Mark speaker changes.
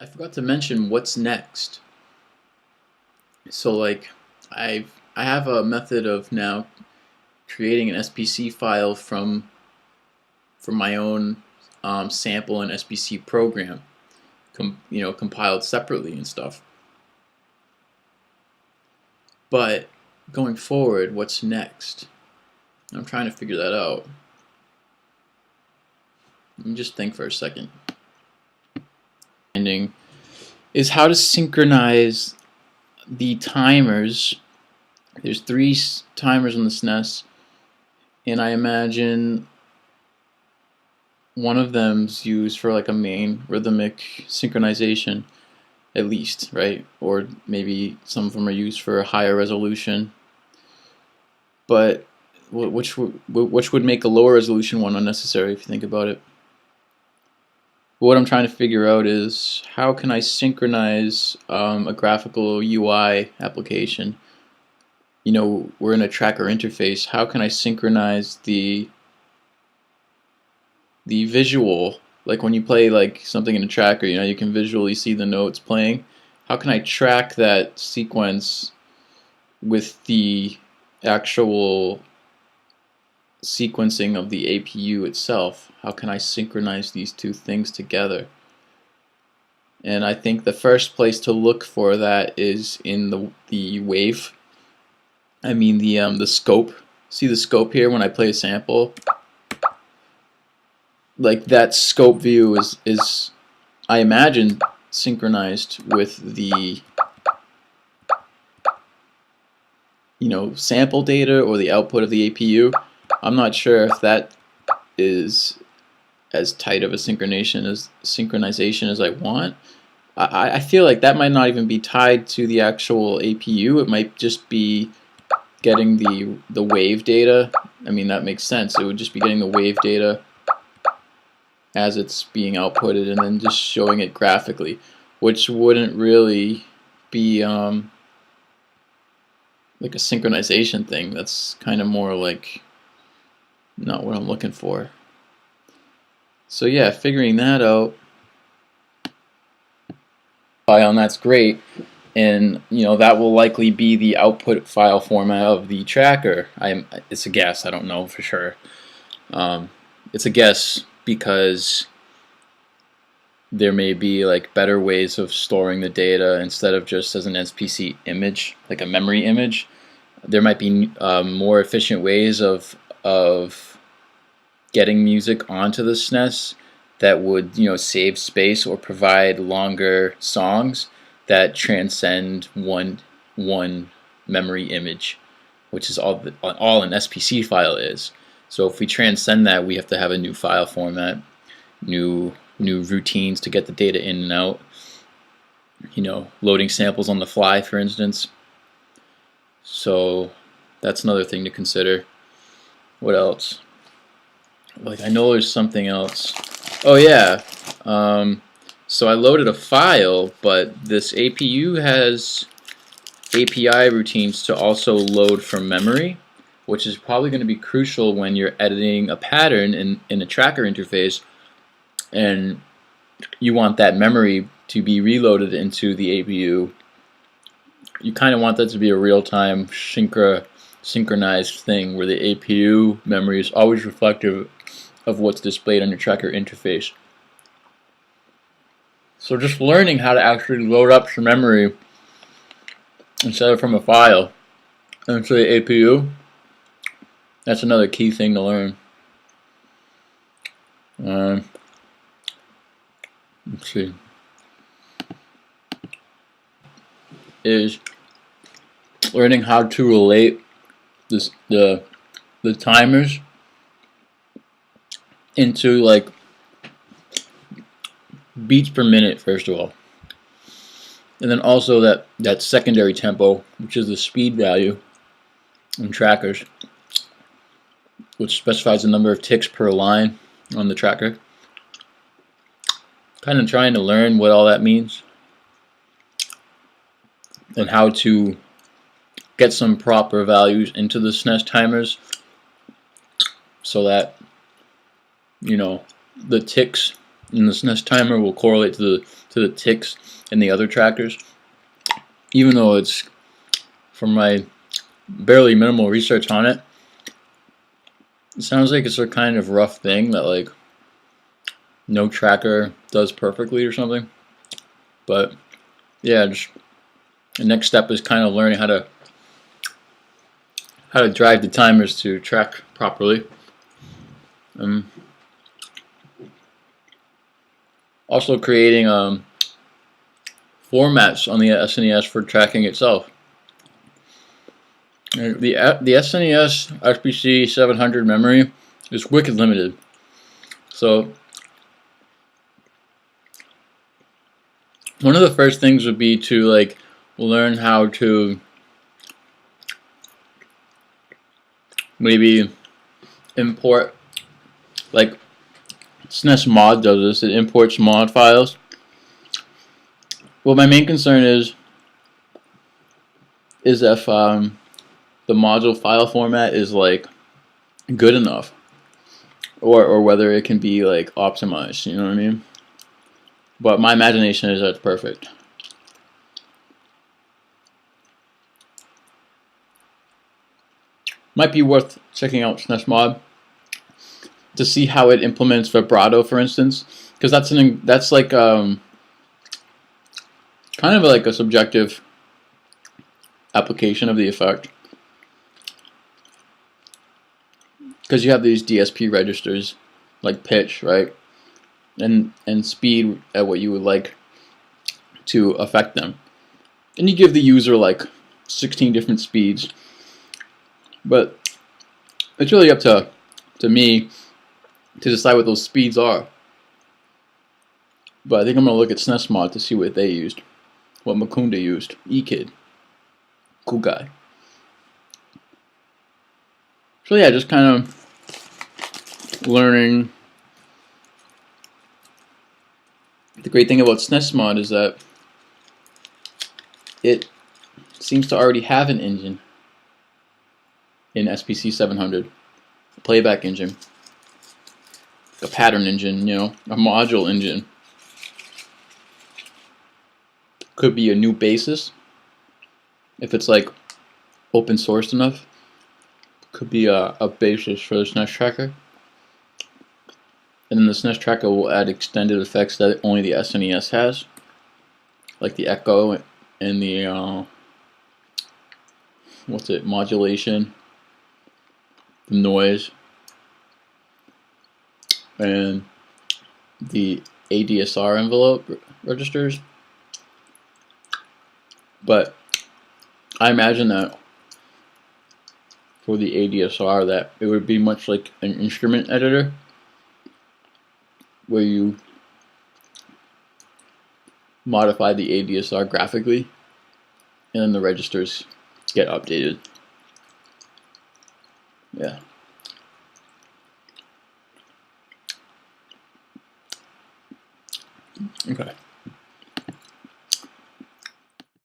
Speaker 1: I forgot to mention what's next. So like I have a method of now creating an SPC file from my own sample and SPC program, compiled separately and stuff. But going forward, what's next? I'm trying to figure that out. Let me just think for a second. Ending is how to synchronize the timers. There's three timers on the SNES, and I imagine one of them's used for like a main rhythmic synchronization, at least, right? Or maybe some of them are used for a higher resolution. But which would make a lower resolution one unnecessary if you think about it. But what I'm trying to figure out is how can I synchronize a graphical UI application. We're in a tracker interface. How can I synchronize the visual, like when you play like something in a tracker, you can visually see the notes playing. How can I track that sequence with the actual sequencing of the APU itself? How can I synchronize these two things together? And I think the first place to look for that is in the wave. I mean the scope. See the scope here when I play a sample? Like that scope view is I imagine synchronized with the sample data or the output of the APU. I'm not sure if that is as tight of a synchronization as I want. I feel like that might not even be tied to the actual APU. It might just be getting the wave data. I mean, that makes sense. It would just be getting the wave data as it's being outputted and then just showing it graphically, which wouldn't really be like a synchronization thing. That's kind of more like not what I'm looking for. So yeah, figuring that out, and that's great. And that will likely be the output file format of the tracker. It's a guess. I don't know for sure. It's a guess because there may be like better ways of storing the data instead of just as an SPC image, like a memory image. There might be more efficient ways of getting music onto the SNES that would save space or provide longer songs that transcend one memory image, which is all an SPC file is. So if we transcend that, we have to have a new file format, new routines to get the data in and out. Loading samples on the fly, for instance. So that's another thing to consider. What else? Like, I know there's something else. Oh yeah. So I loaded a file, but this APU has API routines to also load from memory, which is probably going to be crucial when you're editing a pattern in a tracker interface and you want that memory to be reloaded into the APU. You kind of want that to be a real-time synchronized thing where the APU memory is always reflective of what's displayed on your tracker interface. So just learning how to actually load up some memory instead of from a file into the APU, that's another key thing to learn. Let's see. Is learning how to relate the timers into like beats per minute, first of all, and then also that secondary tempo, which is the speed value in trackers, which specifies the number of ticks per line on the tracker. Kind of trying to learn what all that means and how to get some proper values into the SNES timers so that the ticks and the SNES timer will correlate to the ticks in the other trackers. Even though it's, from my barely minimal research on it, it sounds like it's a kind of rough thing that like no tracker does perfectly or something. But yeah, just the next step is kind of learning how to drive the timers to track properly. Also creating formats on the SNES for tracking itself. The SNES SBC 700 memory is wicked limited. So one of the first things would be to like learn how to maybe import, like SNES Mod does this, it imports mod files. Well, my main concern is if the module file format is like good enough, or whether it can be like optimized, you know what I mean? But my imagination is that it's perfect. Might be worth checking out SNES Mod to see how it implements vibrato, for instance, because that's like kind of like a subjective application of the effect, because you have these DSP registers like pitch, right, and speed at what you would like to affect them, and you give the user like 16 different speeds, but it's really up to me to decide what those speeds are. But I think I'm gonna look at SNES Mod to see what they used, what Mukunda used. E-Kid, cool guy. So yeah, just kind of learning. The great thing about SNES Mod is that it seems to already have an engine in SBC 700, a playback engine, a pattern engine, you know, a module engine. Could be a new basis if it's like open sourced enough. Could be a basis for the SNES tracker. And then the SNES tracker will add extended effects that only the SNES has, like the echo and the modulation, the noise, and the ADSR envelope registers. But I imagine that for the ADSR that it would be much like an instrument editor, where you modify the ADSR graphically and then the registers get updated. Yeah. Okay.